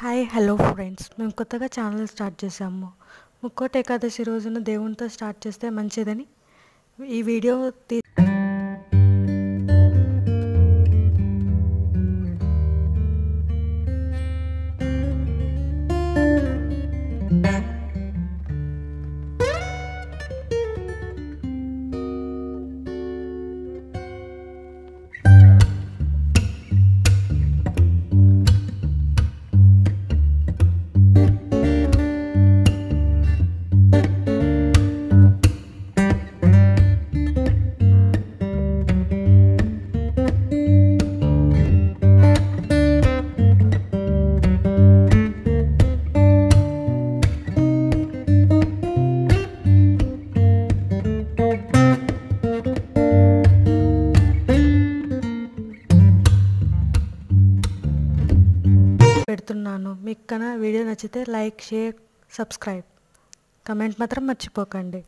Hi hello friends, మేము కొత్తగా channel start చేసాము. ముక్కోటి ఏకాదశి రోజున దేవునితో స్టార్ట్ చేస్తే మంచిదని ఈ వీడియో పెడుతున్నాను. మీకు కన్నా వీడియో నచ్చితే లైక్, షేర్, సబ్స్క్రైబ్, కమెంట్ మాత్రం మర్చిపోకండి.